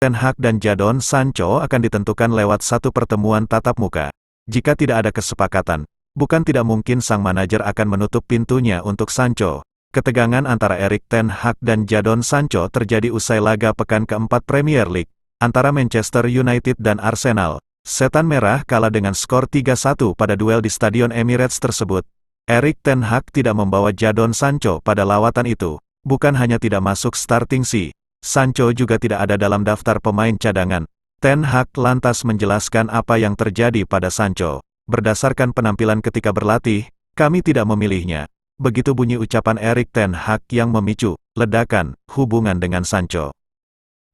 Ten Hag dan Jadon Sancho akan ditentukan lewat satu pertemuan tatap muka. Jika tidak ada kesepakatan, bukan tidak mungkin sang manajer akan menutup pintunya untuk Sancho. Ketegangan antara Erik Ten Hag dan Jadon Sancho terjadi usai laga pekan keempat Premier League antara Manchester United dan Arsenal. Setan Merah kalah dengan skor 3-1 pada duel di Stadion Emirates tersebut. Erik Ten Hag tidak membawa Jadon Sancho pada lawatan itu. Bukan hanya tidak masuk starting Sancho juga tidak ada dalam daftar pemain cadangan. Ten Hag lantas menjelaskan apa yang terjadi pada Sancho. Berdasarkan penampilan ketika berlatih, kami tidak memilihnya. Begitu bunyi ucapan Erik Ten Hag yang memicu ledakan hubungan dengan Sancho.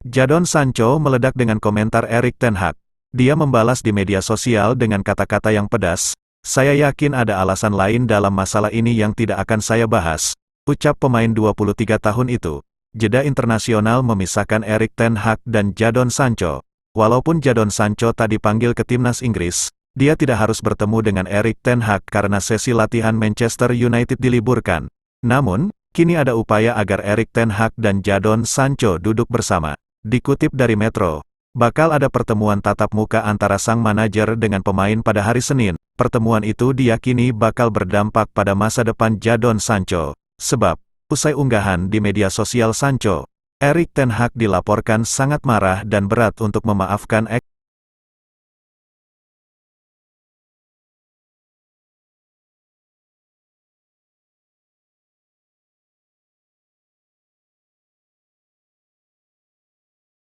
Jadon Sancho meledak dengan komentar Erik Ten Hag. Dia membalas di media sosial dengan kata-kata yang pedas. Saya yakin ada alasan lain dalam masalah ini yang tidak akan saya bahas. Ucap pemain 23 tahun itu. Jeda internasional memisahkan Erik Ten Hag dan Jadon Sancho. Walaupun Jadon Sancho tak dipanggil ke timnas Inggris, dia tidak harus bertemu dengan Erik Ten Hag karena sesi latihan Manchester United diliburkan. Namun, kini ada upaya agar Erik Ten Hag dan Jadon Sancho duduk bersama. Dikutip dari Metro, bakal ada pertemuan tatap muka antara sang manajer dengan pemain pada hari Senin. Pertemuan itu diyakini bakal berdampak pada masa depan Jadon Sancho. Sebab, usai unggahan di media sosial Sancho, Erik Ten Hag dilaporkan sangat marah dan berat untuk memaafkan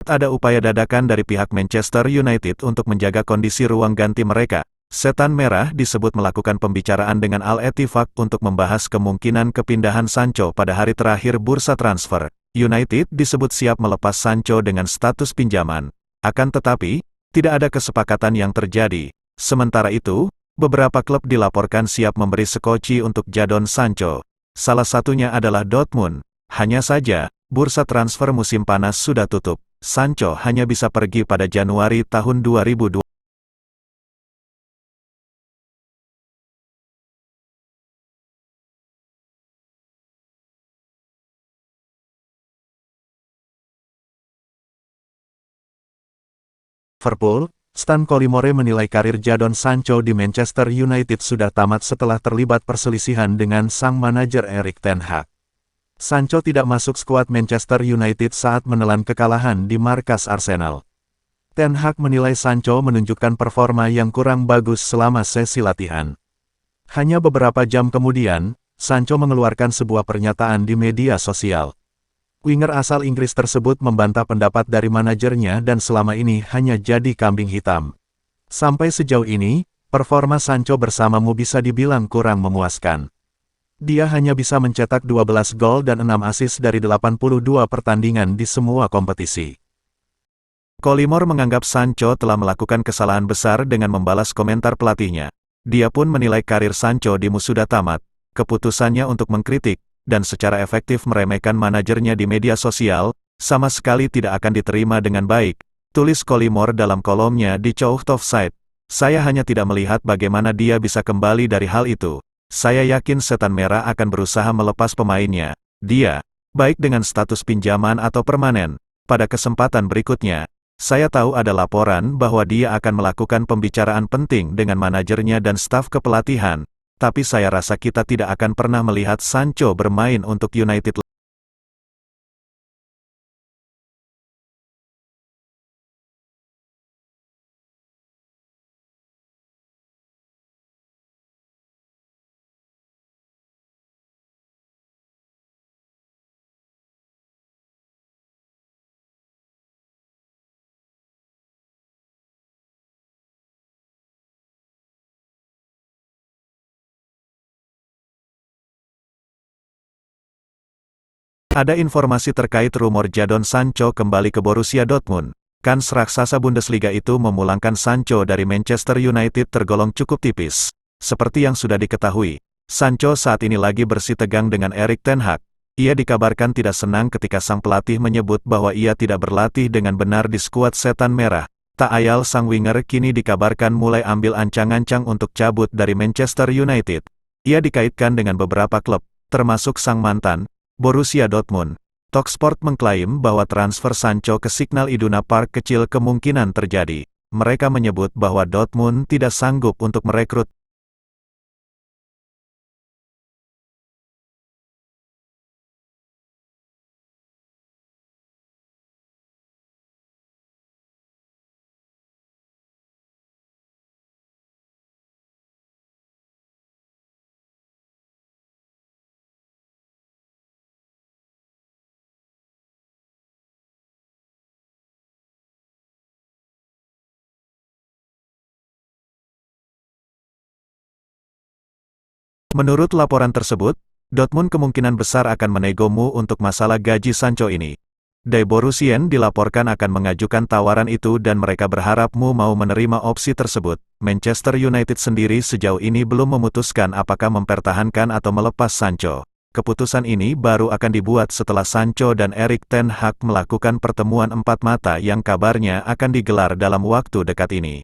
ada upaya dadakan dari pihak Manchester United untuk menjaga kondisi ruang ganti mereka. Setan Merah disebut melakukan pembicaraan dengan Al-Ettifaq untuk membahas kemungkinan kepindahan Sancho pada hari terakhir bursa transfer. United disebut siap melepas Sancho dengan status pinjaman. Akan tetapi, tidak ada kesepakatan yang terjadi. Sementara itu, beberapa klub dilaporkan siap memberi sekoci untuk Jadon Sancho. Salah satunya adalah Dortmund. Hanya saja, bursa transfer musim panas sudah tutup. Sancho hanya bisa pergi pada Januari tahun 2020. Liverpool, Stan Collymore menilai karir Jadon Sancho di Manchester United sudah tamat setelah terlibat perselisihan dengan sang manajer Erik Ten Hag. Sancho tidak masuk skuad Manchester United saat menelan kekalahan di markas Arsenal. Ten Hag menilai Sancho menunjukkan performa yang kurang bagus selama sesi latihan. Hanya beberapa jam kemudian, Sancho mengeluarkan sebuah pernyataan di media sosial. Winger asal Inggris tersebut membantah pendapat dari manajernya dan selama ini hanya jadi kambing hitam. Sampai sejauh ini, performa Sancho bersamamu bisa dibilang kurang memuaskan. Dia hanya bisa mencetak 12 gol dan 6 assist dari 82 pertandingan di semua kompetisi. Collymore menganggap Sancho telah melakukan kesalahan besar dengan membalas komentar pelatihnya. Dia pun menilai karir Sancho di musim sudah tamat. Keputusannya untuk mengkritik dan secara efektif meremehkan manajernya di media sosial, sama sekali tidak akan diterima dengan baik, tulis Collymore dalam kolomnya di Chow Offside. Saya hanya tidak melihat bagaimana dia bisa kembali dari hal itu. Saya yakin Setan Merah akan berusaha melepas pemainnya. Dia, baik dengan status pinjaman atau permanen. Pada kesempatan berikutnya, saya tahu ada laporan bahwa dia akan melakukan pembicaraan penting dengan manajernya dan staf kepelatihan. Tapi saya rasa kita tidak akan pernah melihat Sancho bermain untuk United. Ada informasi terkait rumor Jadon Sancho kembali ke Borussia Dortmund. Kans raksasa Bundesliga itu memulangkan Sancho dari Manchester United tergolong cukup tipis. Seperti yang sudah diketahui, Sancho saat ini lagi bersitegang dengan Erik Ten Hag. Ia dikabarkan tidak senang ketika sang pelatih menyebut bahwa ia tidak berlatih dengan benar di skuad Setan Merah. Tak ayal sang winger kini dikabarkan mulai ambil ancang-ancang untuk cabut dari Manchester United. Ia dikaitkan dengan beberapa klub, termasuk sang mantan, Borussia Dortmund. Talksport mengklaim bahwa transfer Sancho ke Signal Iduna Park kecil kemungkinan terjadi. Mereka menyebut bahwa Dortmund tidak sanggup untuk merekrut Menurut laporan tersebut, Dortmund kemungkinan besar akan menego Mu untuk masalah gaji Sancho ini. Die Borussien dilaporkan akan mengajukan tawaran itu dan mereka berharap Mu mau menerima opsi tersebut. Manchester United sendiri sejauh ini belum memutuskan apakah mempertahankan atau melepas Sancho. Keputusan ini baru akan dibuat setelah Sancho dan Erik ten Hag melakukan pertemuan empat mata yang kabarnya akan digelar dalam waktu dekat ini.